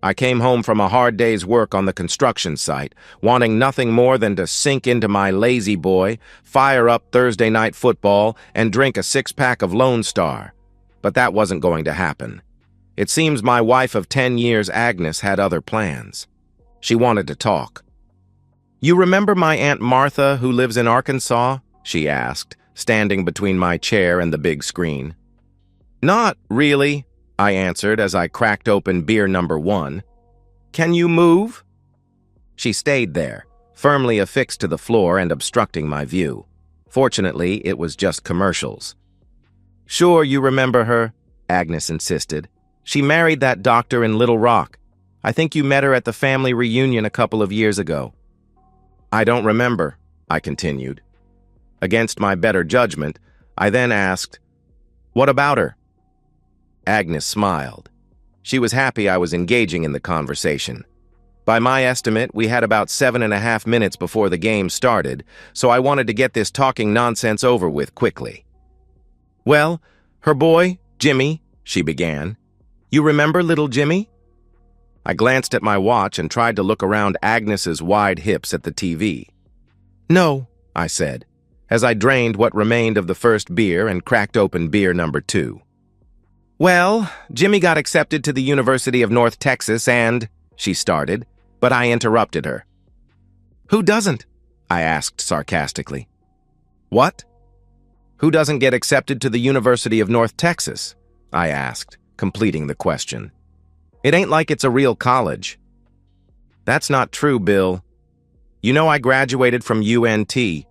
I came home from a hard day's work on the construction site, wanting nothing more than to sink into my lazy boy, fire up Thursday night football, and drink a six-pack of Lone Star. But that wasn't going to happen. It seems my wife of 10 years, Agnes, had other plans. She wanted to talk. "You remember my Aunt Martha who lives in Arkansas?" she asked, standing between my chair and the big screen. "Not really," I answered as I cracked open beer number 1. "Can you move?" She stayed there, firmly affixed to the floor and obstructing my view. Fortunately, it was just commercials. "Sure, you remember her," Agnes insisted. "She married that doctor in Little Rock. I think you met her at the family reunion a couple of years ago." "I don't remember," I continued. Against my better judgment, I then asked, "What about her?" Agnes smiled. She was happy I was engaging in the conversation. By my estimate, we had about 7.5 minutes before the game started, so I wanted to get this talking nonsense over with quickly. "Well, her boy, Jimmy," she began. "You remember little Jimmy?" I glanced at my watch and tried to look around Agnes's wide hips at the TV. "No," I said, as I drained what remained of the first beer and cracked open beer number 2. "Well, Jimmy got accepted to the University of North Texas and," she started, but I interrupted her. "Who doesn't?" I asked sarcastically. "What?" "Who doesn't get accepted to the University of North Texas?" I asked, completing the question. "It ain't like it's a real college." "That's not true, Bill. You know I graduated from UNT.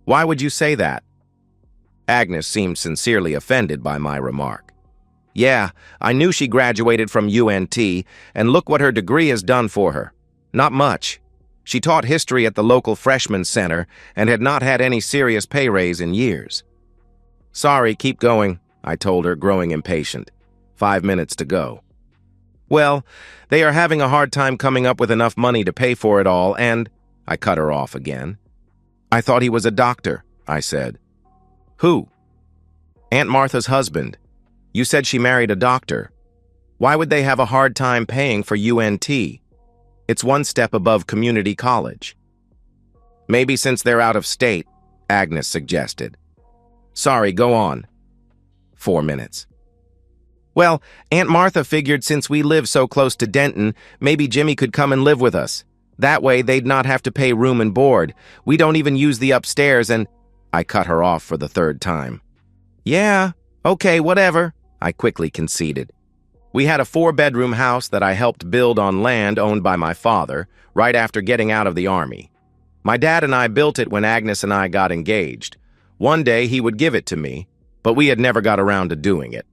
Why would you say that?" Agnes seemed sincerely offended by my remark. "Yeah, I knew she graduated from UNT, and look what her degree has done for her. Not much. She taught history at the local freshman center and had not had any serious pay raise in years." "Sorry, keep going," I told her, growing impatient. 5 minutes to go. "Well, they are having a hard time coming up with enough money to pay for it all, and—" I cut her off again. "I thought he was a doctor," I said. "Who?" "Aunt Martha's husband. You said she married a doctor. Why would they have a hard time paying for UNT? It's one step above community college." "Maybe since they're out of state," Agnes suggested. "Sorry, go on." 4 minutes. "Well, Aunt Martha figured since we live so close to Denton, maybe Jimmy could come and live with us. That way, they'd not have to pay room and board. We don't even use the upstairs and—" I cut her off for the 3rd time. "Yeah, okay, whatever," I quickly conceded. "We had a 4-bedroom house that I helped build on land owned by my father, right after getting out of the Army. My dad and I built it when Agnes and I got engaged. One day he would give it to me, but we had never got around to doing it.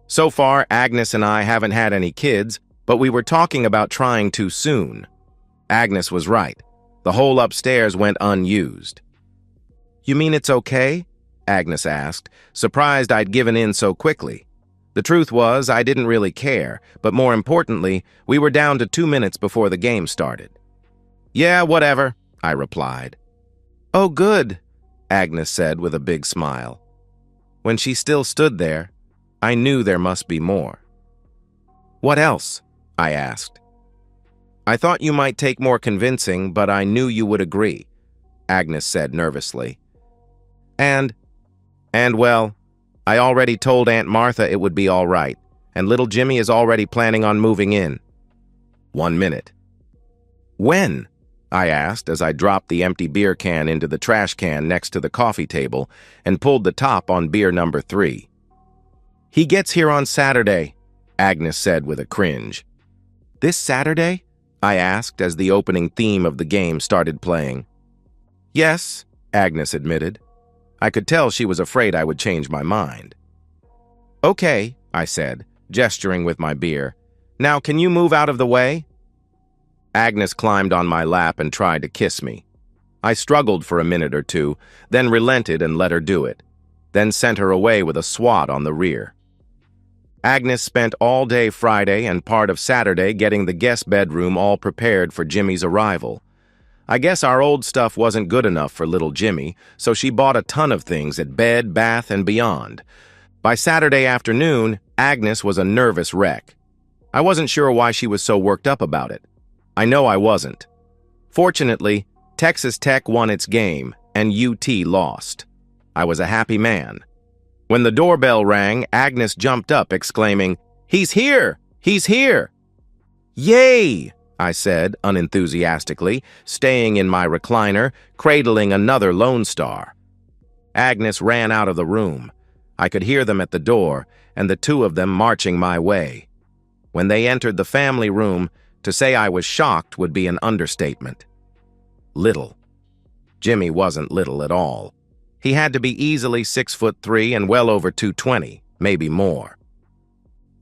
So far, Agnes and I haven't had any kids, but we were talking about trying too soon. Agnes was right. The whole upstairs went unused." "You mean it's okay?" Agnes asked, surprised I'd given in so quickly. The truth was, I didn't really care, but more importantly, we were down to 2 minutes before the game started. "Yeah, whatever," I replied. "Oh, good," Agnes said with a big smile. When she still stood there, I knew there must be more. "What else?" I asked. "I thought you might take more convincing, but I knew you would agree," Agnes said nervously. And well, I already told Aunt Martha it would be all right, and little Jimmy is already planning on moving in." 1 minute. "When?" I asked as I dropped the empty beer can into the trash can next to the coffee table and pulled the top on beer number 3. "He gets here on Saturday," Agnes said with a cringe. "This Saturday?" I asked as the opening theme of the game started playing. "Yes," Agnes admitted. I could tell she was afraid I would change my mind. "Okay," I said, gesturing with my beer. "Now can you move out of the way?" Agnes climbed on my lap and tried to kiss me. I struggled for a minute or two, then relented and let her do it, then sent her away with a swat on the rear. Agnes spent all day Friday and part of Saturday getting the guest bedroom all prepared for Jimmy's arrival. I guess our old stuff wasn't good enough for little Jimmy, so she bought a ton of things at Bed, Bath, and Beyond. By Saturday afternoon, Agnes was a nervous wreck. I wasn't sure why she was so worked up about it. I know I wasn't. Fortunately, Texas Tech won its game, and UT lost. I was a happy man. When the doorbell rang, Agnes jumped up, exclaiming, "He's here! He's here!" "Yay!" I said, unenthusiastically, staying in my recliner, cradling another Lone Star. Agnes ran out of the room. I could hear them at the door, and the two of them marching my way. When they entered the family room, to say I was shocked would be an understatement. Little. Jimmy wasn't little at all. He had to be easily 6'3" and well over 220, maybe more.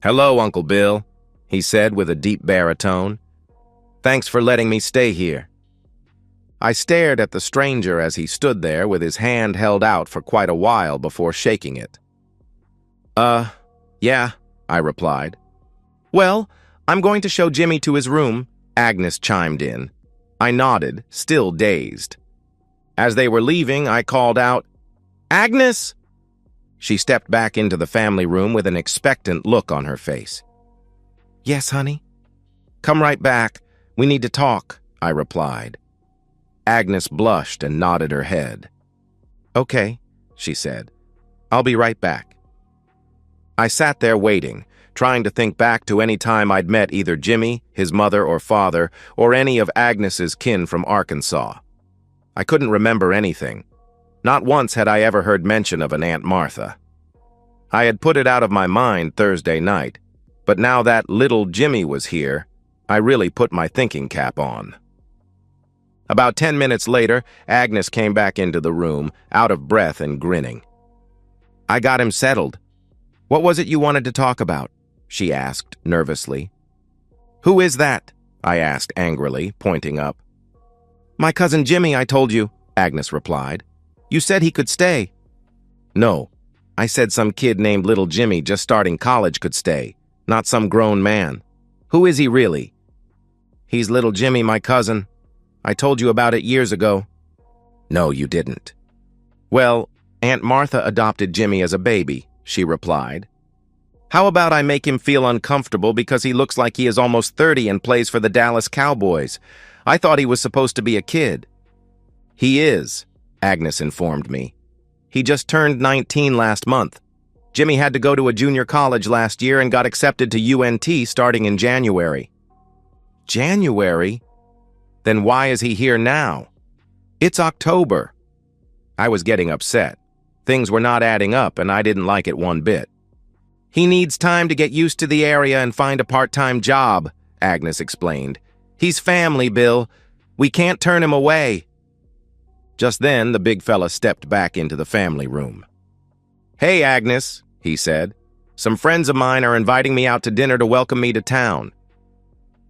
"Hello, Uncle Bill," he said with a deep baritone. "Thanks for letting me stay here." I stared at the stranger as he stood there with his hand held out for quite a while before shaking it. Yeah," I replied. "Well, I'm going to show Jimmy to his room," Agnes chimed in. I nodded, still dazed. As they were leaving, I called out, "Agnes!" She stepped back into the family room with an expectant look on her face. "Yes, honey?" "Come right back. We need to talk," I replied. Agnes blushed and nodded her head. "Okay," she said. "I'll be right back." I sat there waiting, trying to think back to any time I'd met either Jimmy, his mother or father, or any of Agnes's kin from Arkansas. I couldn't remember anything. Not once had I ever heard mention of an Aunt Martha. I had put it out of my mind Thursday night, but now that little Jimmy was here, I really put my thinking cap on. About 10 minutes later, Agnes came back into the room, out of breath and grinning. "I got him settled. What was it you wanted to talk about?" she asked nervously. "Who is that?" I asked angrily, pointing up. "My cousin Jimmy, I told you," Agnes replied. "You said he could stay." "No, I said some kid named Little Jimmy just starting college could stay, not some grown man. Who is he really?" "He's Little Jimmy, my cousin. I told you about it years ago." "No, you didn't." "Well, Aunt Martha adopted Jimmy as a baby," she replied. "How about I make him feel uncomfortable because he looks like he is almost 30 and plays for the Dallas Cowboys? I thought he was supposed to be a kid." "He is," Agnes informed me. "He just turned 19 last month. Jimmy had to go to a junior college last year and got accepted to UNT starting in January." "January? Then why is he here now?" "It's October." I was getting upset. Things were not adding up, and I didn't like it one bit. "He needs time to get used to the area and find a part-time job," Agnes explained. "He's family, Bill. We can't turn him away." Just then, the big fella stepped back into the family room. "Hey, Agnes," he said. "Some friends of mine are inviting me out to dinner to welcome me to town.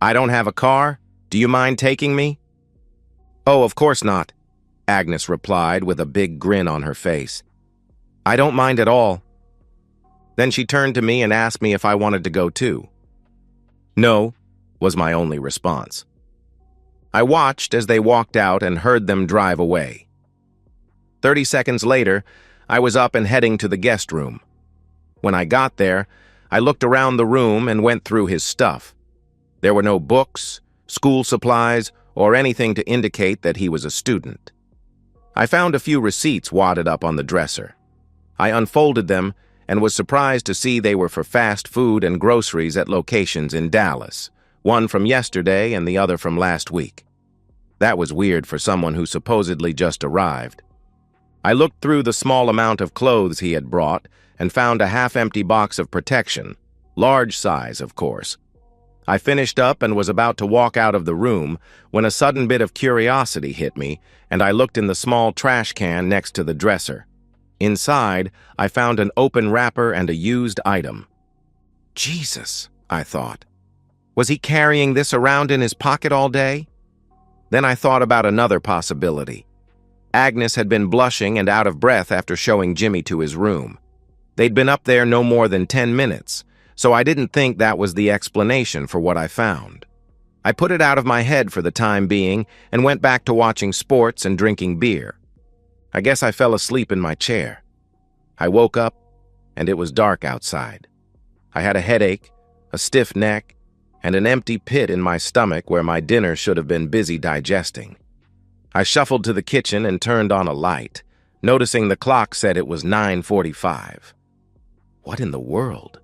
I don't have a car. Do you mind taking me?" "Oh, of course not," Agnes replied with a big grin on her face. "I don't mind at all." Then she turned to me and asked me if I wanted to go too. "No," was my only response. I watched as they walked out and heard them drive away. 30 seconds later, I was up and heading to the guest room. When I got there, I looked around the room and went through his stuff. There were no books, school supplies, or anything to indicate that he was a student. I found a few receipts wadded up on the dresser. I unfolded them and was surprised to see they were for fast food and groceries at locations in Dallas, one from yesterday and the other from last week. That was weird for someone who supposedly just arrived. I looked through the small amount of clothes he had brought and found a half-empty box of protection, large size, of course. I finished up and was about to walk out of the room when a sudden bit of curiosity hit me, and I looked in the small trash can next to the dresser. Inside, I found an open wrapper and a used item. Jesus, I thought. Was he carrying this around in his pocket all day? Then I thought about another possibility. Agnes had been blushing and out of breath after showing Jimmy to his room. They'd been up there no more than 10 minutes, so I didn't think that was the explanation for what I found. I put it out of my head for the time being and went back to watching sports and drinking beer. I guess I fell asleep in my chair. I woke up, and it was dark outside. I had a headache, a stiff neck, and an empty pit in my stomach where my dinner should have been busy digesting. I shuffled to the kitchen and turned on a light, noticing the clock said it was 9:45. What in the world?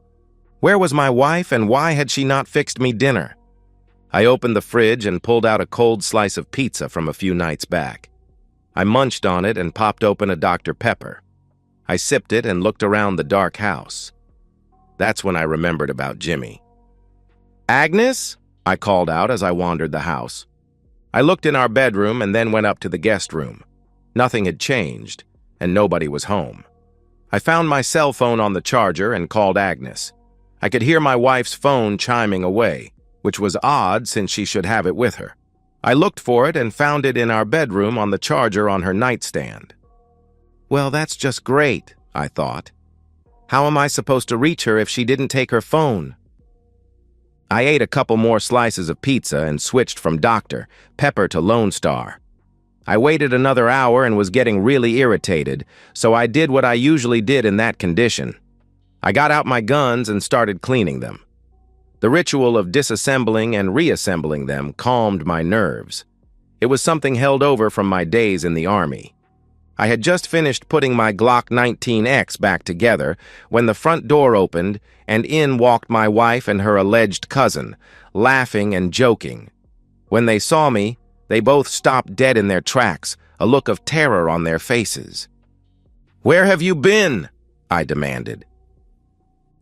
Where was my wife, and why had she not fixed me dinner? I opened the fridge and pulled out a cold slice of pizza from a few nights back. I munched on it and popped open a Dr. Pepper. I sipped it and looked around the dark house. That's when I remembered about Jimmy. "Agnes?" I called out as I wandered the house. I looked in our bedroom and then went up to the guest room. Nothing had changed, and nobody was home. I found my cell phone on the charger and called Agnes. I could hear my wife's phone chiming away, which was odd since she should have it with her. I looked for it and found it in our bedroom on the charger on her nightstand. Well, that's just great, I thought. How am I supposed to reach her if she didn't take her phone? I ate a couple more slices of pizza and switched from Dr. Pepper to Lone Star. I waited another hour and was getting really irritated, so I did what I usually did in that condition. I got out my guns and started cleaning them. The ritual of disassembling and reassembling them calmed my nerves. It was something held over from my days in the Army. I had just finished putting my Glock 19X back together when the front door opened and in walked my wife and her alleged cousin, laughing and joking. When they saw me, they both stopped dead in their tracks, a look of terror on their faces. "Where have you been?" I demanded.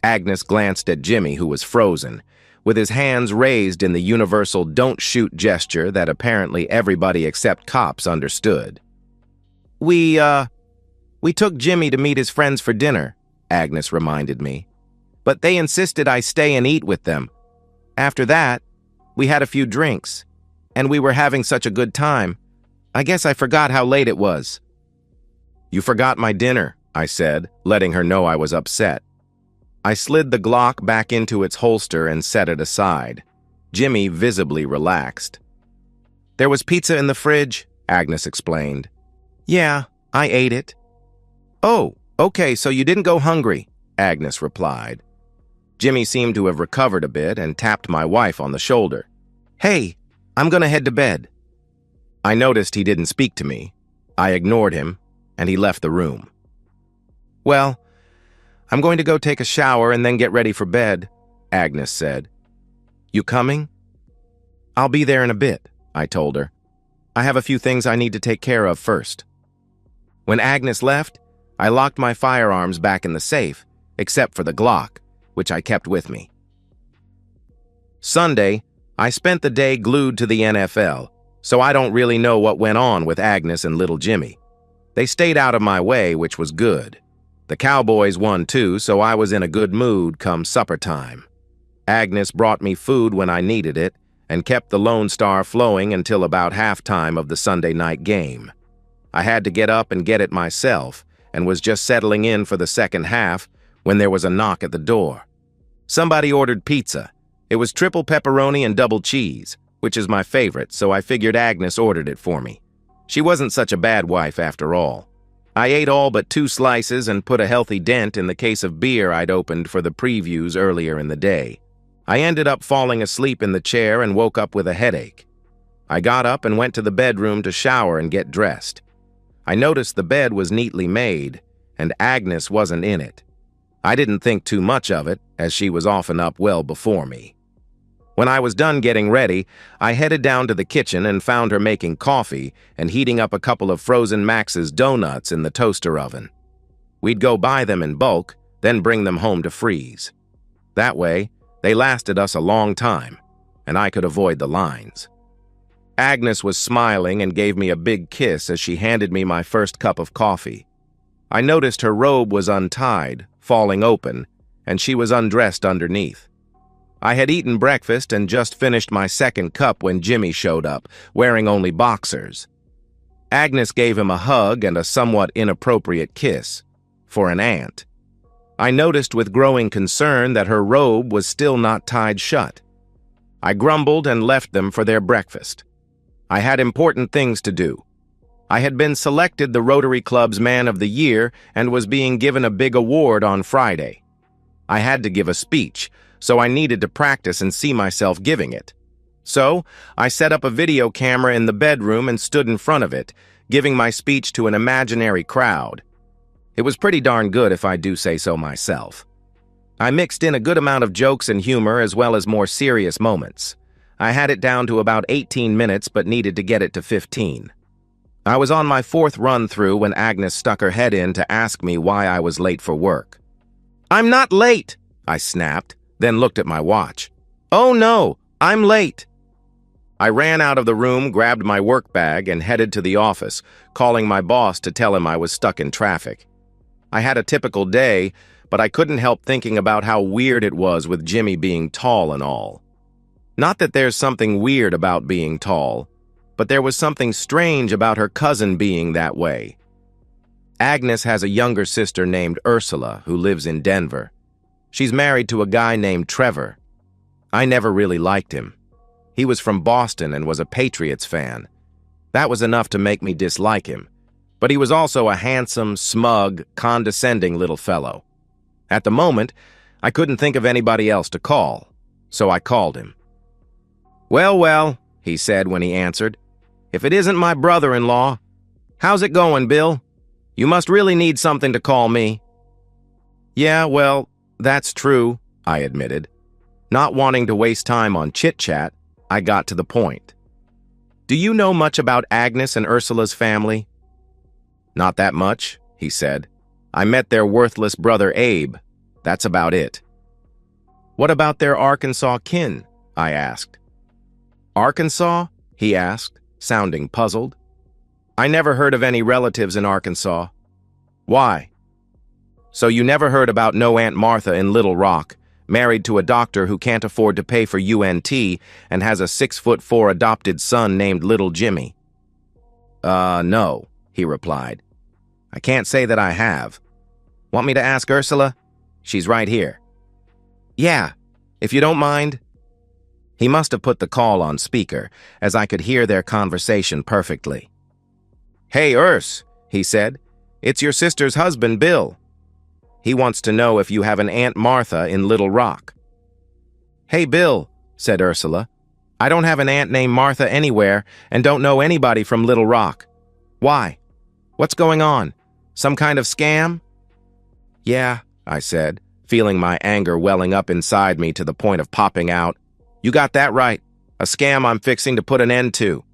Agnes glanced at Jimmy, who was frozen, with his hands raised in the universal don't shoot gesture that apparently everybody except cops understood. We took Jimmy to meet his friends for dinner," Agnes reminded me. "But they insisted I stay and eat with them. After that, we had a few drinks, and we were having such a good time. I guess I forgot how late it was." "You forgot my dinner," I said, letting her know I was upset. I slid the Glock back into its holster and set it aside. Jimmy visibly relaxed. "There was pizza in the fridge," Agnes explained. "Yeah, I ate it." "Oh, okay, so you didn't go hungry," Agnes replied. Jimmy seemed to have recovered a bit and tapped my wife on the shoulder. "Hey, I'm gonna head to bed." I noticed he didn't speak to me. I ignored him, and he left the room. "Well, I'm going to go take a shower and then get ready for bed," Agnes said. "You coming?" "I'll be there in a bit," I told her. "I have a few things I need to take care of first." When Agnes left, I locked my firearms back in the safe, except for the Glock, which I kept with me. Sunday, I spent the day glued to the NFL, so I don't really know what went on with Agnes and little Jimmy. They stayed out of my way, which was good. The Cowboys won too, so I was in a good mood come supper time. Agnes brought me food when I needed it and kept the Lone Star flowing until about halftime of the Sunday night game. I had to get up and get it myself and was just settling in for the second half when there was a knock at the door. Somebody ordered pizza. It was triple pepperoni and double cheese, which is my favorite, so I figured Agnes ordered it for me. She wasn't such a bad wife after all. I ate all but 2 slices and put a healthy dent in the case of beer I'd opened for the previews earlier in the day. I ended up falling asleep in the chair and woke up with a headache. I got up and went to the bedroom to shower and get dressed. I noticed the bed was neatly made, and Agnes wasn't in it. I didn't think too much of it, as she was often up well before me. When I was done getting ready, I headed down to the kitchen and found her making coffee and heating up a couple of frozen Max's donuts in the toaster oven. We'd go buy them in bulk, then bring them home to freeze. That way, they lasted us a long time, and I could avoid the lines. Agnes was smiling and gave me a big kiss as she handed me my first cup of coffee. I noticed her robe was untied, falling open, and she was undressed underneath. I had eaten breakfast and just finished my second cup when Jimmy showed up, wearing only boxers. Agnes gave him a hug and a somewhat inappropriate kiss, for an aunt. I noticed with growing concern that her robe was still not tied shut. I grumbled and left them for their breakfast. I had important things to do. I had been selected the Rotary Club's Man of the Year and was being given a big award on Friday. I had to give a speech, so I needed to practice and see myself giving it. So, I set up a video camera in the bedroom and stood in front of it, giving my speech to an imaginary crowd. It was pretty darn good if I do say so myself. I mixed in a good amount of jokes and humor as well as more serious moments. I had it down to about 18 minutes but needed to get it to 15. I was on my 4th run-through when Agnes stuck her head in to ask me why I was late for work. "I'm not late," I snapped, then looked at my watch. "Oh no, I'm late." I ran out of the room, grabbed my work bag, and headed to the office, calling my boss to tell him I was stuck in traffic. I had a typical day, but I couldn't help thinking about how weird it was with Jimmy being tall and all. Not that there's something weird about being tall, but there was something strange about her cousin being that way. Agnes has a younger sister named Ursula who lives in Denver. She's married to a guy named Trevor. I never really liked him. He was from Boston and was a Patriots fan. That was enough to make me dislike him. But he was also a handsome, smug, condescending little fellow. At the moment, I couldn't think of anybody else to call, so I called him. "Well, well," he said when he answered. "If it isn't my brother-in-law. How's it going, Bill? You must really need something to call me." "Yeah, well, that's true," I admitted. Not wanting to waste time on chit-chat, I got to the point. "Do you know much about Agnes and Ursula's family?" "Not that much," he said. "I met their worthless brother Abe. That's about it." "What about their Arkansas kin?" I asked. "Arkansas?" he asked, sounding puzzled. "I never heard of any relatives in Arkansas." "Why?" "So you never heard about no Aunt Martha in Little Rock, married to a doctor who can't afford to pay for UNT and has a 6'4" adopted son named Little Jimmy?" No," he replied. "I can't say that I have. Want me to ask Ursula? She's right here." "Yeah, if you don't mind." He must have put the call on speaker, as I could hear their conversation perfectly. "Hey, Urs," he said. "It's your sister's husband, Bill. He wants to know if you have an Aunt Martha in Little Rock." "Hey, Bill," said Ursula. "I don't have an aunt named Martha anywhere and don't know anybody from Little Rock. Why? What's going on? Some kind of scam?" "Yeah," I said, feeling my anger welling up inside me to the point of popping out. "You got that right. A scam I'm fixing to put an end to."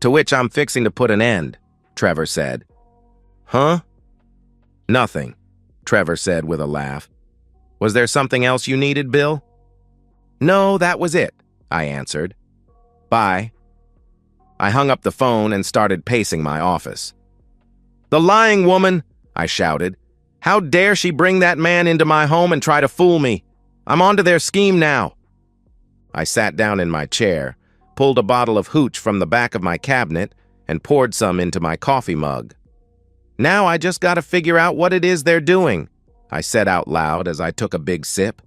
"To which I'm fixing to put an end," Trevor said. "Huh?" "Nothing," Trevor said with a laugh. "Was there something else you needed, Bill?" "No, that was it," I answered. "Bye." I hung up the phone and started pacing my office. "The lying woman!" I shouted. "How dare she bring that man into my home and try to fool me? I'm onto their scheme now." I sat down in my chair, pulled a bottle of hooch from the back of my cabinet, and poured some into my coffee mug. "Now I just gotta figure out what it is they're doing," I said out loud as I took a big sip.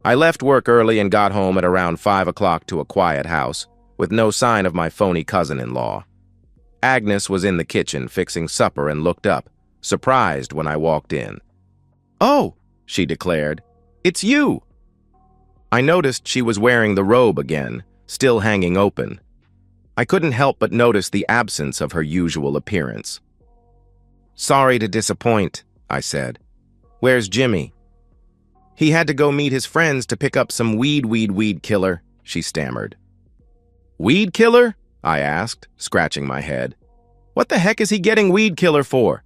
I left work early and got home at around 5 o'clock to a quiet house, with no sign of my phony cousin-in-law. Agnes was in the kitchen fixing supper and looked up, surprised when I walked in. "Oh," she declared, "it's you." I noticed she was wearing the robe again, still hanging open. I couldn't help but notice the absence of her usual appearance. "Sorry to disappoint," I said. "Where's Jimmy?" "He had to go meet his friends to pick up some weed killer," she stammered. "Weed killer?" I asked, scratching my head. "What the heck is he getting weed killer for?"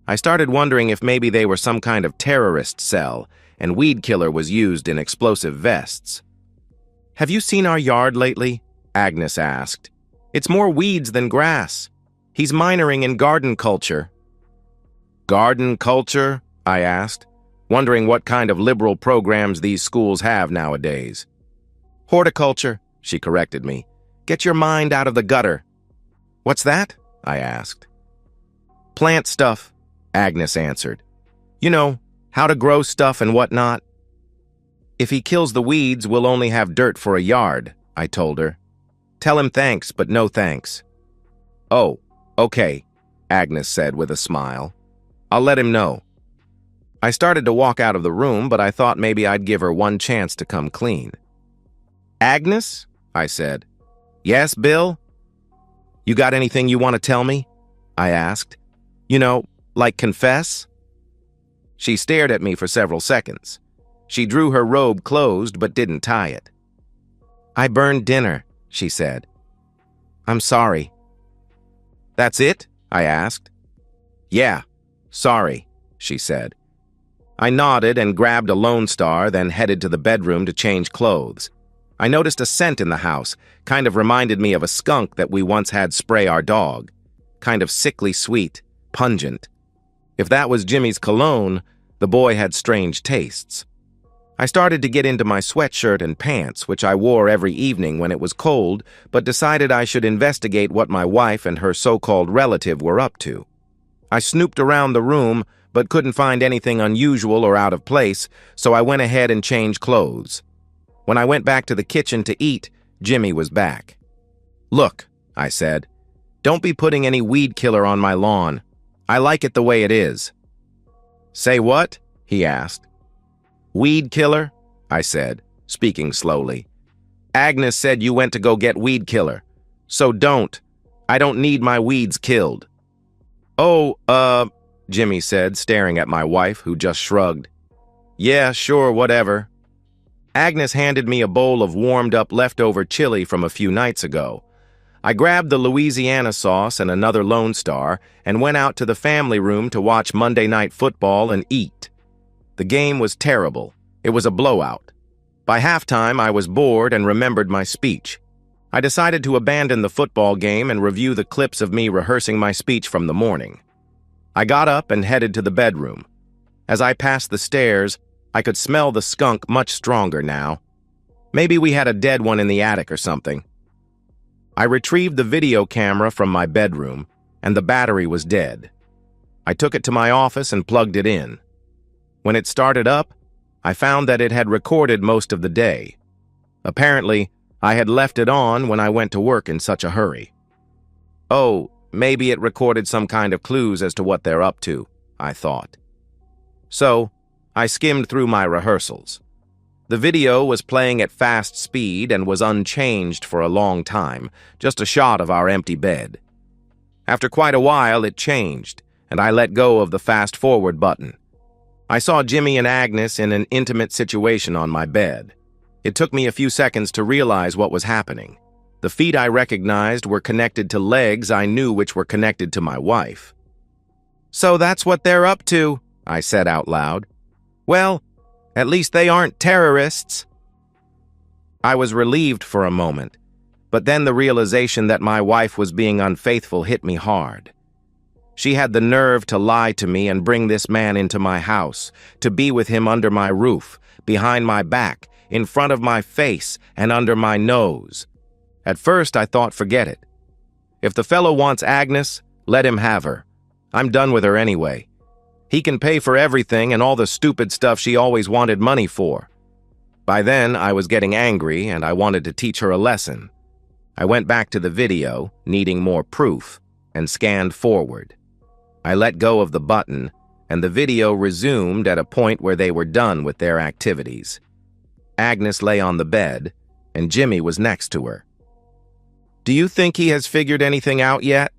I started wondering if maybe they were some kind of terrorist cell, and weed killer was used in explosive vests. "Have you seen our yard lately?" Agnes asked. "It's more weeds than grass. He's minoring in garden culture." "Garden culture?" I asked, wondering what kind of liberal programs these schools have nowadays. "Horticulture," she corrected me. "Get your mind out of the gutter." "What's that?" I asked. "Plant stuff," Agnes answered. "You know, how to grow stuff and whatnot." "If he kills the weeds, we'll only have dirt for a yard," I told her. "Tell him thanks, but no thanks." "Oh, okay," Agnes said with a smile. "I'll let him know." I started to walk out of the room, but I thought maybe I'd give her one chance to come clean. "Agnes?" I said. "Yes, Bill?" "You got anything you want to tell me?" I asked. "You know, like confess?" She stared at me for several seconds. She drew her robe closed but didn't tie it. "I burned dinner," she said. "I'm sorry." "That's it?" I asked. "Yeah, sorry," she said. I nodded and grabbed a Lone Star, then headed to the bedroom to change clothes. I noticed a scent in the house, kind of reminded me of a skunk that we once had spray our dog. Kind of sickly sweet, pungent. If that was Jimmy's cologne, the boy had strange tastes. I started to get into my sweatshirt and pants, which I wore every evening when it was cold, but decided I should investigate what my wife and her so-called relative were up to. I snooped around the room, but couldn't find anything unusual or out of place, so I went ahead and changed clothes. When I went back to the kitchen to eat, Jimmy was back. "Look," I said, "don't be putting any weed killer on my lawn. I like it the way it is." "Say what?" he asked. "Weed killer," I said, speaking slowly. "Agnes said you went to go get weed killer. So don't. I don't need my weeds killed." "Oh, Jimmy said, staring at my wife, who just shrugged. "Yeah, sure, whatever." Agnes handed me a bowl of warmed-up leftover chili from a few nights ago. I grabbed the Louisiana sauce and another Lone Star and went out to the family room to watch Monday Night Football and eat. The game was terrible. It was a blowout. By halftime, I was bored and remembered my speech. I decided to abandon the football game and review the clips of me rehearsing my speech from the morning. I got up and headed to the bedroom. As I passed the stairs, I could smell the skunk much stronger now. Maybe we had a dead one in the attic or something. I retrieved the video camera from my bedroom, and the battery was dead. I took it to my office and plugged it in. When it started up, I found that it had recorded most of the day. Apparently, I had left it on when I went to work in such a hurry. "Oh, maybe it recorded some kind of clues as to what they're up to," I thought. So, I skimmed through my rehearsals. The video was playing at fast speed and was unchanged for a long time, just a shot of our empty bed. After quite a while, it changed, and I let go of the fast-forward button. I saw Jimmy and Agnes in an intimate situation on my bed. It took me a few seconds to realize what was happening. The feet I recognized were connected to legs I knew which were connected to my wife. "So that's what they're up to," I said out loud. "Well, at least they aren't terrorists." I was relieved for a moment, but then the realization that my wife was being unfaithful hit me hard. She had the nerve to lie to me and bring this man into my house, to be with him under my roof, behind my back, in front of my face, and under my nose. At first, I thought, forget it. If the fellow wants Agnes, let him have her. I'm done with her anyway. He can pay for everything and all the stupid stuff she always wanted money for. By then, I was getting angry and I wanted to teach her a lesson. I went back to the video, needing more proof, and scanned forward. I let go of the button, and the video resumed at a point where they were done with their activities. Agnes lay on the bed, and Jimmy was next to her. "Do you think he has figured anything out yet?"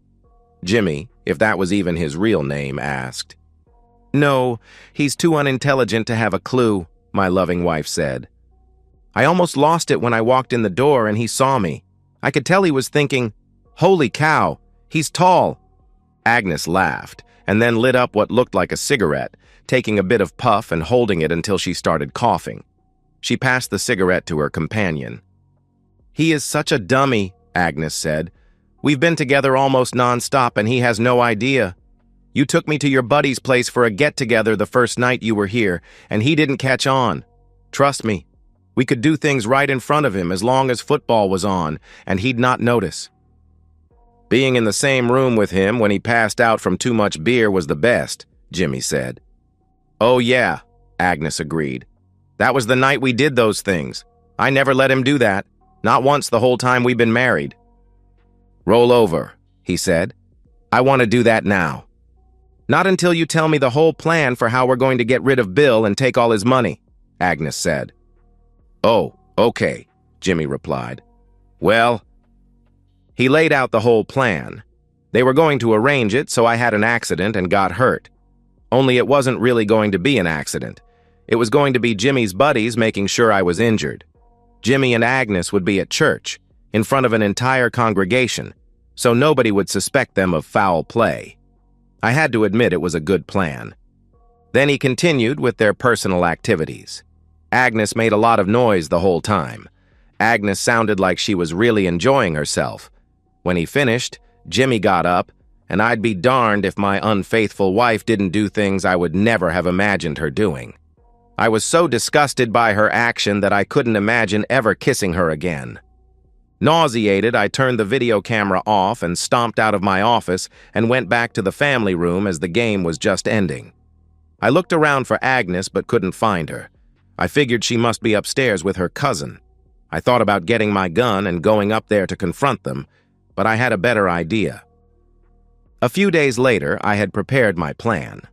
Jimmy, if that was even his real name, asked. "No, he's too unintelligent to have a clue," my loving wife said. "I almost lost it when I walked in the door and he saw me. I could tell he was thinking, 'Holy cow, he's tall.'" Agnes laughed, and then lit up what looked like a cigarette, taking a bit of puff and holding it until she started coughing. She passed the cigarette to her companion. "He is such a dummy," Agnes said. "We've been together almost non-stop and he has no idea. You took me to your buddy's place for a get-together the first night you were here, and he didn't catch on. Trust me, we could do things right in front of him as long as football was on, and he'd not notice. Being in the same room with him when he passed out from too much beer was the best," Jimmy said. "Oh yeah," Agnes agreed. "That was the night we did those things. I never let him do that. Not once the whole time we've been married." "Roll over," he said. "I want to do that now." Not until you tell me the whole plan for how we're going to get rid of Bill and take all his money, Agnes said. Oh, okay, Jimmy replied. Well, he laid out the whole plan. They were going to arrange it, so I had an accident and got hurt. Only it wasn't really going to be an accident. It was going to be Jimmy's buddies making sure I was injured. Jimmy and Agnes would be at church, in front of an entire congregation, so nobody would suspect them of foul play. I had to admit it was a good plan. Then he continued with their personal activities. Agnes made a lot of noise the whole time. Agnes sounded like she was really enjoying herself. When he finished, Jimmy got up, and I'd be darned if my unfaithful wife didn't do things I would never have imagined her doing. I was so disgusted by her action that I couldn't imagine ever kissing her again. Nauseated, I turned the video camera off and stomped out of my office and went back to the family room as the game was just ending. I looked around for Agnes but couldn't find her. I figured she must be upstairs with her cousin. I thought about getting my gun and going up there to confront them, but I had a better idea. A few days later, I had prepared my plan.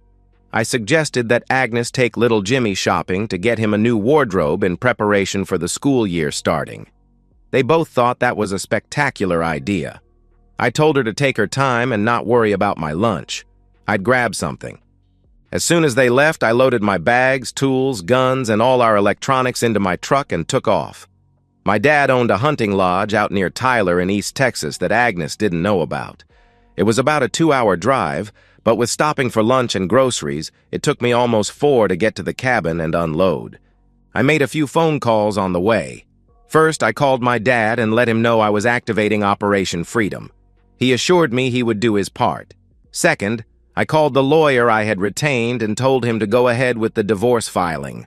I suggested that Agnes take little Jimmy shopping to get him a new wardrobe in preparation for the school year starting. They both thought that was a spectacular idea. I told her to take her time and not worry about my lunch. I'd grab something. As soon as they left, I loaded my bags, tools, guns, and all our electronics into my truck and took off. My dad owned a hunting lodge out near Tyler in East Texas that Agnes didn't know about. It was about a 2-hour drive, but with stopping for lunch and groceries, it took me almost 4 to get to the cabin and unload. I made a few phone calls on the way. First, I called my dad and let him know I was activating Operation Freedom. He assured me he would do his part. Second, I called the lawyer I had retained and told him to go ahead with the divorce filing.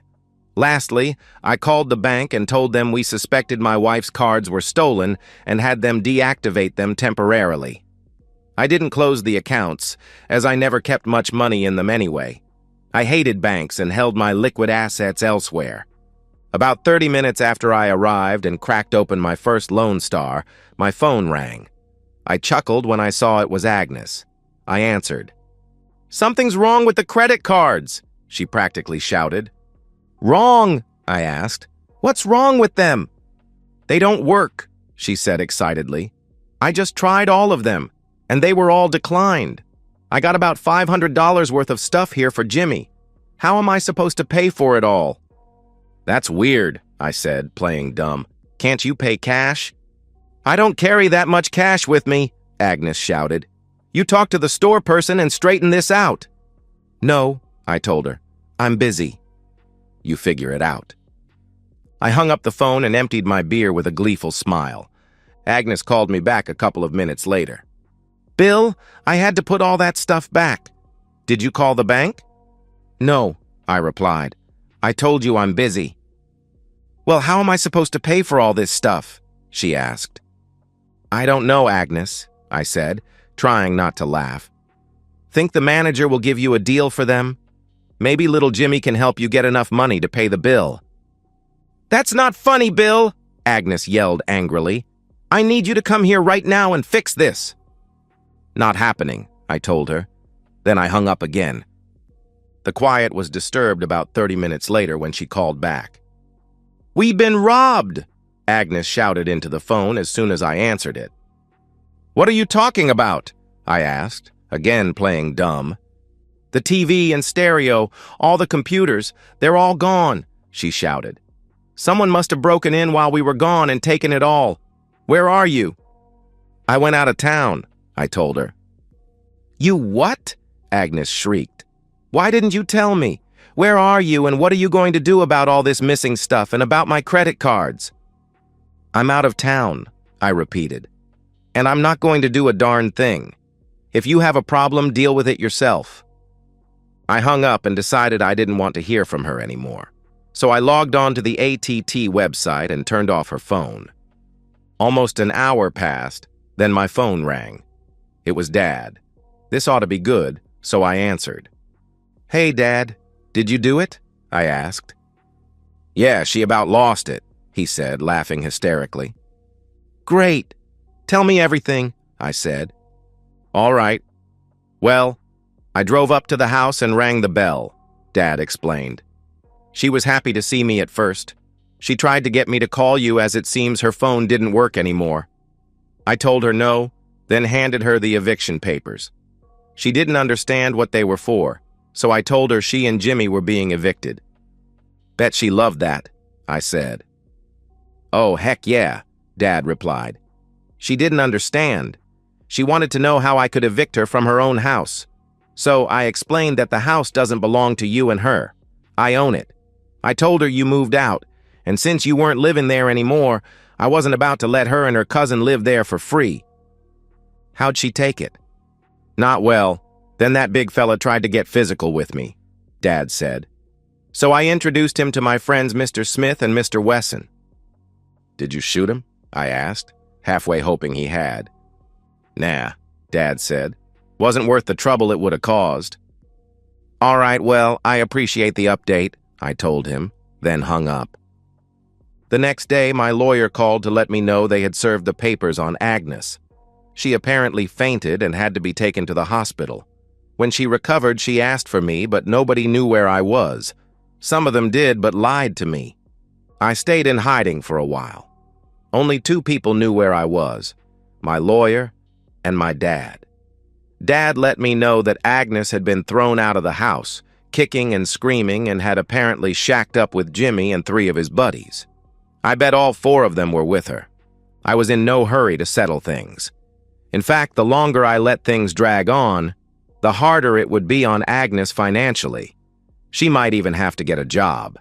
Lastly, I called the bank and told them we suspected my wife's cards were stolen and had them deactivate them temporarily. I didn't close the accounts, as I never kept much money in them anyway. I hated banks and held my liquid assets elsewhere. About 30 minutes after I arrived and cracked open my first Lone Star, my phone rang. I chuckled when I saw it was Agnes. I answered. "Something's wrong with the credit cards," she practically shouted. "Wrong?" I asked. "What's wrong with them?" "They don't work," she said excitedly. "I just tried all of them, and they were all declined. I got about $500 worth of stuff here for Jimmy. How am I supposed to pay for it all?" "That's weird," I said, playing dumb. "Can't you pay cash?" "I don't carry that much cash with me," Agnes shouted. "You talk to the store person and straighten this out." "No," I told her. "I'm busy." "You figure it out." I hung up the phone and emptied my beer with a gleeful smile. Agnes called me back a couple of minutes later. "Bill, I had to put all that stuff back. Did you call the bank?" "No," I replied. "I told you I'm busy." "Well, how am I supposed to pay for all this stuff?" she asked. "I don't know, Agnes," I said, trying not to laugh. "Think the manager will give you a deal for them? Maybe little Jimmy can help you get enough money to pay the bill." "That's not funny, Bill," Agnes yelled angrily. "I need you to come here right now and fix this." "Not happening," I told her. Then I hung up again. The quiet was disturbed about 30 minutes later when she called back. "We've been robbed!" Agnes shouted into the phone as soon as I answered it. "What are you talking about?" I asked, again playing dumb. "The TV and stereo, all the computers, they're all gone," she shouted. "Someone must have broken in while we were gone and taken it all. Where are you?" "I went out of town," I told her. "You what?" Agnes shrieked. "Why didn't you tell me? Where are you and what are you going to do about all this missing stuff and about my credit cards?" "I'm out of town," I repeated. "And I'm not going to do a darn thing. If you have a problem, deal with it yourself." I hung up and decided I didn't want to hear from her anymore. So I logged on to the ATT website and turned off her phone. Almost an hour passed, then my phone rang. It was Dad. This ought to be good, so I answered. "Hey, Dad, did you do it?" I asked. "Yeah, she about lost it," he said, laughing hysterically. "Great. Tell me everything," I said. "All right. Well, I drove up to the house and rang the bell, Dad explained. She was happy to see me at first. She tried to get me to call you as it seems her phone didn't work anymore. I told her no, then handed her the eviction papers. She didn't understand what they were for, so I told her she and Jimmy were being evicted. Bet she loved that, I said. Oh, heck yeah, Dad replied. She didn't understand. She wanted to know how I could evict her from her own house. So I explained that the house doesn't belong to you and her. I own it. I told her you moved out, and since you weren't living there anymore, I wasn't about to let her and her cousin live there for free. How'd she take it? Not well. Then that big fella tried to get physical with me, Dad said. So I introduced him to my friends Mr. Smith and Mr. Wesson. Did you shoot him? I asked, halfway hoping he had. Nah, Dad said. Wasn't worth the trouble it would have caused. All right, well, I appreciate the update, I told him, then hung up. The next day, my lawyer called to let me know they had served the papers on Agnes. She apparently fainted and had to be taken to the hospital. When she recovered, she asked for me, but nobody knew where I was. Some of them did, but lied to me. I stayed in hiding for a while. Only 2 people knew where I was, my lawyer and my dad. Dad let me know that Agnes had been thrown out of the house, kicking and screaming, and had apparently shacked up with Jimmy and 3 of his buddies. I bet all 4 of them were with her. I was in no hurry to settle things. In fact, the longer I let things drag on, the harder it would be on Agnes financially. She might even have to get a job.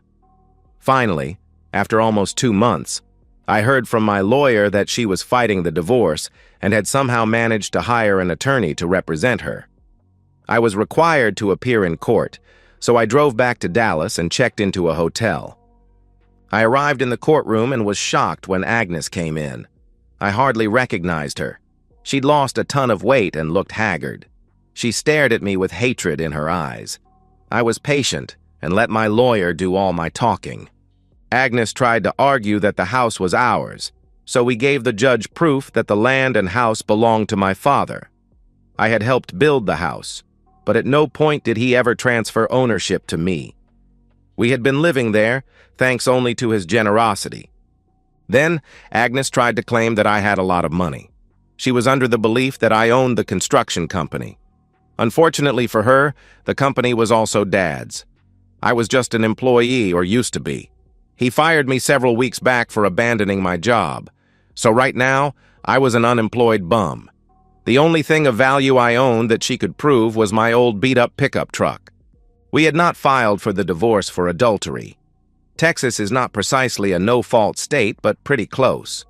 Finally, after almost 2 months, I heard from my lawyer that she was fighting the divorce and had somehow managed to hire an attorney to represent her. I was required to appear in court, so I drove back to Dallas and checked into a hotel. I arrived in the courtroom and was shocked when Agnes came in. I hardly recognized her. She'd lost a ton of weight and looked haggard. She stared at me with hatred in her eyes. I was patient and let my lawyer do all my talking. Agnes tried to argue that the house was ours, so we gave the judge proof that the land and house belonged to my father. I had helped build the house, but at no point did he ever transfer ownership to me. We had been living there, thanks only to his generosity. Then, Agnes tried to claim that I had a lot of money. She was under the belief that I owned the construction company. Unfortunately for her, the company was also Dad's. I was just an employee, or used to be. He fired me several weeks back for abandoning my job. So right now, I was an unemployed bum. The only thing of value I owned that she could prove was my old beat-up pickup truck. We had not filed for the divorce for adultery. Texas is not precisely a no-fault state, but pretty close.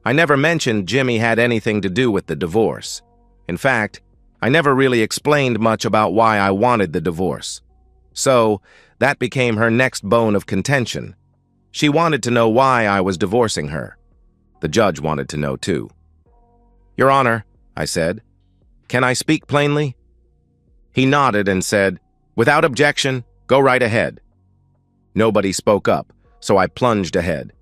I never mentioned Jimmy had anything to do with the divorce. In fact, I never really explained much about why I wanted the divorce. So, that became her next bone of contention. She wanted to know why I was divorcing her. The judge wanted to know too. Your Honor, I said, can I speak plainly? He nodded and said, without objection, go right ahead. Nobody spoke up, so I plunged ahead.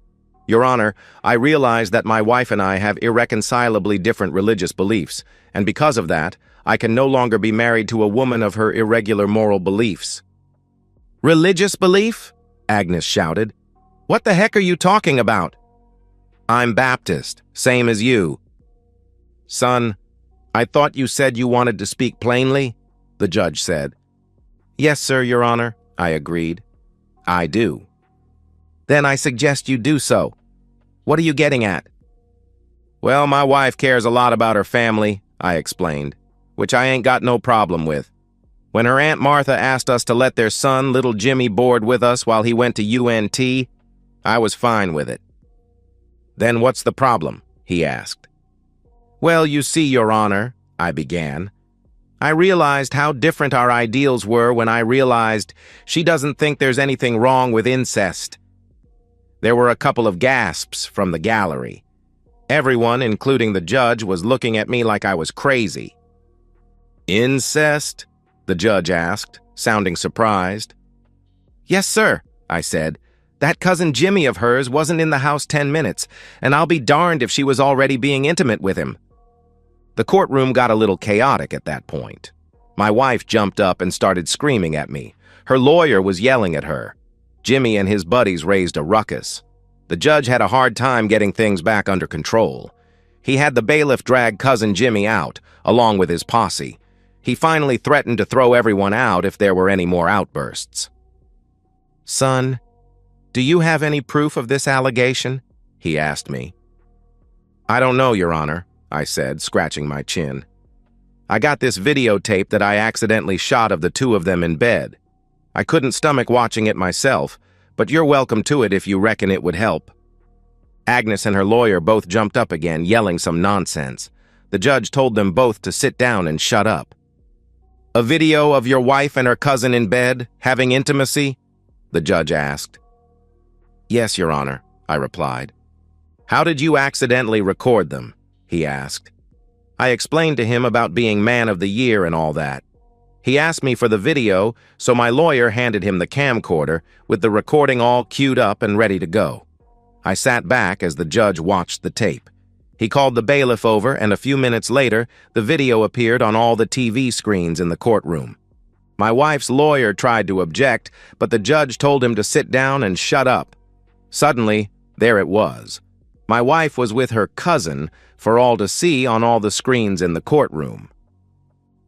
Your Honor, I realize that my wife and I have irreconcilably different religious beliefs, and because of that, I can no longer be married to a woman of her irregular moral beliefs. Religious belief? Agnes shouted. What the heck are you talking about? I'm Baptist, same as you. Son, I thought you said you wanted to speak plainly, the judge said. Yes, sir, Your Honor, I agreed. I do. Then I suggest you do so. What are you getting at? Well, my wife cares a lot about her family, I explained, which I ain't got no problem with. When her Aunt Martha asked us to let their son, little Jimmy, board with us while he went to UNT, I was fine with it. Then what's the problem? He asked. Well, you see, Your Honor, I began. I realized how different our ideals were when I realized she doesn't think there's anything wrong with incest. There were a couple of gasps from the gallery. Everyone, including the judge, was looking at me like I was crazy. Incest? The judge asked, sounding surprised. Yes, sir, I said. That cousin Jimmy of hers wasn't in the house 10 minutes, and I'll be darned if she was already being intimate with him. The courtroom got a little chaotic at that point. My wife jumped up and started screaming at me. Her lawyer was yelling at her. Jimmy and his buddies raised a ruckus. The judge had a hard time getting things back under control. He had the bailiff drag cousin Jimmy out, along with his posse. He finally threatened to throw everyone out if there were any more outbursts. "Son, do you have any proof of this allegation?" he asked me. "I don't know, Your Honor," I said, scratching my chin. "I got this videotape that I accidentally shot of the two of them in bed. I couldn't stomach watching it myself, but you're welcome to it if you reckon it would help." Agnes and her lawyer both jumped up again, yelling some nonsense. The judge told them both to sit down and shut up. "A video of your wife and her cousin in bed, having intimacy?" the judge asked. "Yes, Your Honor," I replied. "How did you accidentally record them?" he asked. I explained to him about being Man of the Year and all that. He asked me for the video, so my lawyer handed him the camcorder with the recording all queued up and ready to go. I sat back as the judge watched the tape. He called the bailiff over, and a few minutes later, the video appeared on all the TV screens in the courtroom. My wife's lawyer tried to object, but the judge told him to sit down and shut up. Suddenly, there it was. My wife was with her cousin for all to see on all the screens in the courtroom.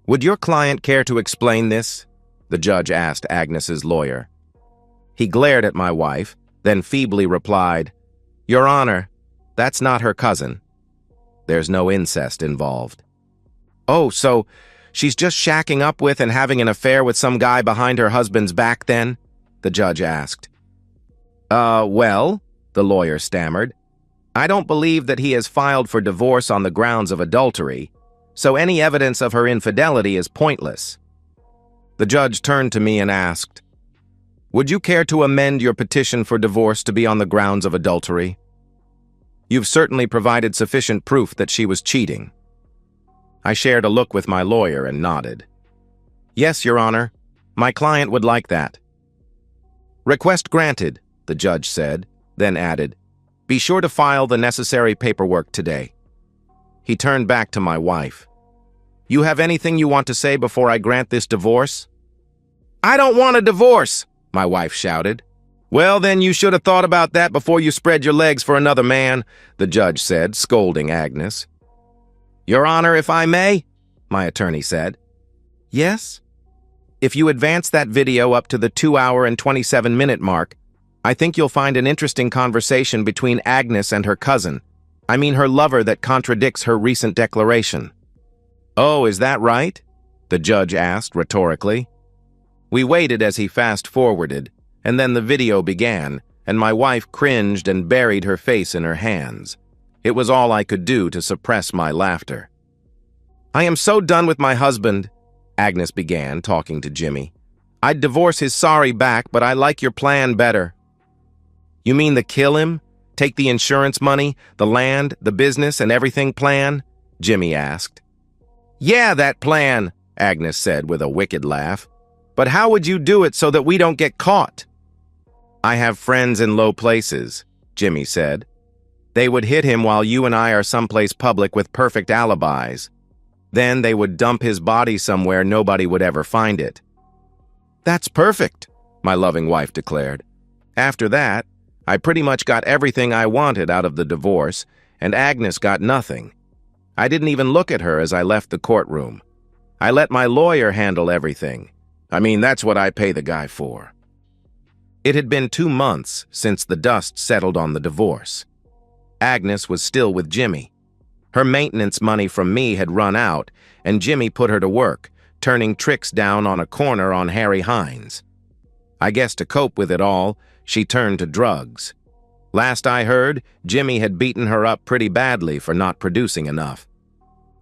"Would your client care to explain this?" the judge asked Agnes's lawyer. He glared at my wife, then feebly replied, "Your Honor, that's not her cousin. There's no incest involved." "Oh, so she's just shacking up with and having an affair with some guy behind her husband's back then?" the judge asked. Well," the lawyer stammered, "I don't believe that he has filed for divorce on the grounds of adultery, so any evidence of her infidelity is pointless." The judge turned to me and asked, "Would you care to amend your petition for divorce to be on the grounds of adultery? You've certainly provided sufficient proof that she was cheating." I shared a look with my lawyer and nodded. "Yes, Your Honor. My client would like that." "Request granted," the judge said, then added, "Be sure to file the necessary paperwork today." He turned back to my wife. "You have anything you want to say before I grant this divorce?" "I don't want a divorce," my wife shouted. "Well, then you should have thought about that before you spread your legs for another man," the judge said, scolding Agnes. "Your Honor, if I may," my attorney said. "Yes?" "If you advance that video up to the 2-hour and 27-minute mark, I think you'll find an interesting conversation between Agnes and her cousin. I mean her lover that contradicts her recent declaration." "Oh, is that right?" the judge asked rhetorically. We waited as he fast-forwarded, and then the video began, and my wife cringed and buried her face in her hands. It was all I could do to suppress my laughter. "I am so done with my husband," Agnes began, talking to Jimmy. "I'd divorce his sorry back, but I like your plan better." "You mean the kill him? Take the insurance money, the land, the business, and everything plan?" Jimmy asked. "Yeah, that plan," Agnes said with a wicked laugh. "But how would you do it so that we don't get caught?" "I have friends in low places," Jimmy said. "They would hit him while you and I are someplace public with perfect alibis. Then they would dump his body somewhere nobody would ever find it." "That's perfect," my loving wife declared. After that, I pretty much got everything I wanted out of the divorce, and Agnes got nothing. I didn't even look at her as I left the courtroom. I let my lawyer handle everything. I mean, that's what I pay the guy for. It had been 2 months since the dust settled on the divorce. Agnes was still with Jimmy. Her maintenance money from me had run out, and Jimmy put her to work, turning tricks down on a corner on Harry Hines. I guess to cope with it all, she turned to drugs. Last I heard, Jimmy had beaten her up pretty badly for not producing enough.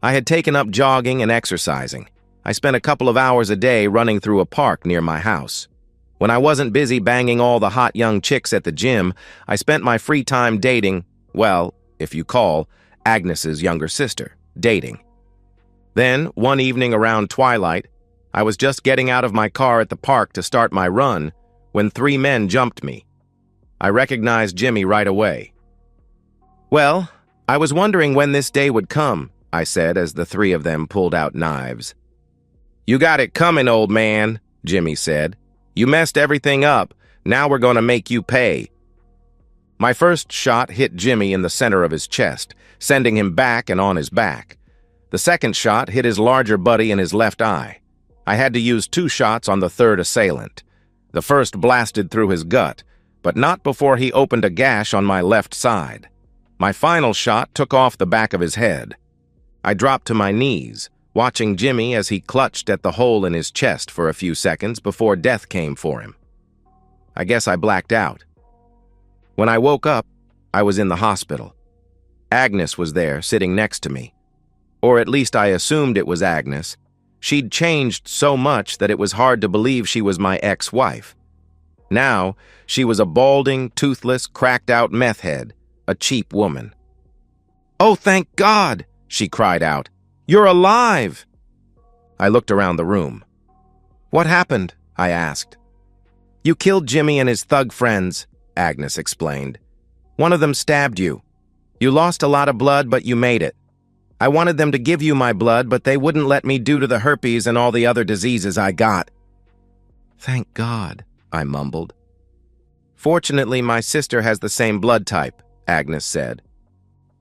I had taken up jogging and exercising. I spent a couple of hours a day running through a park near my house. When I wasn't busy banging all the hot young chicks at the gym, I spent my free time dating, well, if you call, Agnes's younger sister, dating. Then, one evening around twilight, I was just getting out of my car at the park to start my run when 3 men jumped me. I recognized Jimmy right away. "Well, I was wondering when this day would come," I said as the 3 of them pulled out knives. "You got it coming, old man," Jimmy said. "You messed everything up. Now we're gonna make you pay." My first shot hit Jimmy in the center of his chest, sending him back and on his back. The second shot hit his larger buddy in his left eye. I had to use 2 shots on the third assailant. The first blasted through his gut, but not before he opened a gash on my left side. My final shot took off the back of his head. I dropped to my knees, watching Jimmy as he clutched at the hole in his chest for a few seconds before death came for him. I guess I blacked out. When I woke up, I was in the hospital. Agnes was there, sitting next to me. Or at least I assumed it was Agnes. She'd changed so much that it was hard to believe she was my ex-wife. Now, she was a balding, toothless, cracked-out meth head, a cheap woman. "Oh, thank God!" she cried out. "You're alive!" I looked around the room. "What happened?" I asked. "You killed Jimmy and his thug friends," Agnes explained. "One of them stabbed you. You lost a lot of blood, but you made it. I wanted them to give you my blood, but they wouldn't let me due to the herpes and all the other diseases I got." "Thank God," I mumbled. "Fortunately, my sister has the same blood type," Agnes said.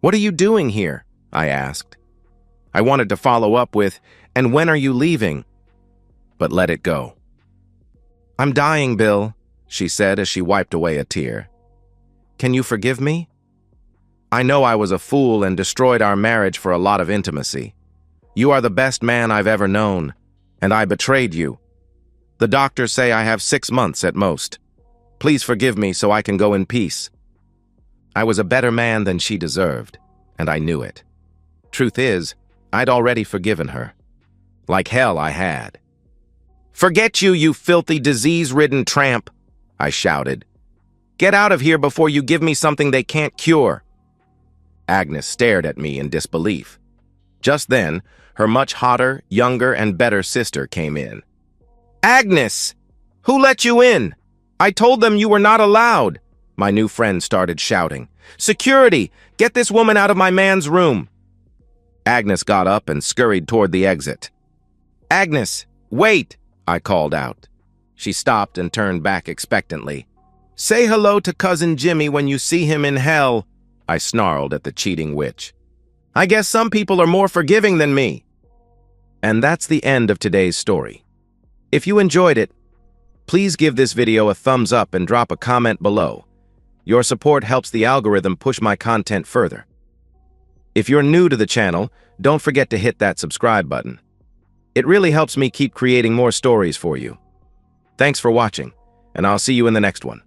"What are you doing here?" I asked. I wanted to follow up with, "And when are you leaving?" but let it go. "I'm dying, Bill," she said as she wiped away a tear. "Can you forgive me? I know I was a fool and destroyed our marriage for a lot of intimacy. You are the best man I've ever known, and I betrayed you. The doctors say I have 6 months at most. Please forgive me so I can go in peace." I was a better man than she deserved, and I knew it. Truth is, I'd already forgiven her. Like hell I had. "Forget you, you filthy, disease-ridden tramp," I shouted. "Get out of here before you give me something they can't cure." Agnes stared at me in disbelief. Just then, her much hotter, younger, and better sister came in. "Agnes! Who let you in? I told them you were not allowed," my new friend started shouting. "Security! Get this woman out of my man's room!" Agnes got up and scurried toward the exit. "Agnes, wait!" I called out. She stopped and turned back expectantly. "Say hello to Cousin Jimmy when you see him in hell," I snarled at the cheating witch. "I guess some people are more forgiving than me." And that's the end of today's story. If you enjoyed it, please give this video a thumbs up and drop a comment below. Your support helps the algorithm push my content further. If you're new to the channel, don't forget to hit that subscribe button. It really helps me keep creating more stories for you. Thanks for watching, and I'll see you in the next one.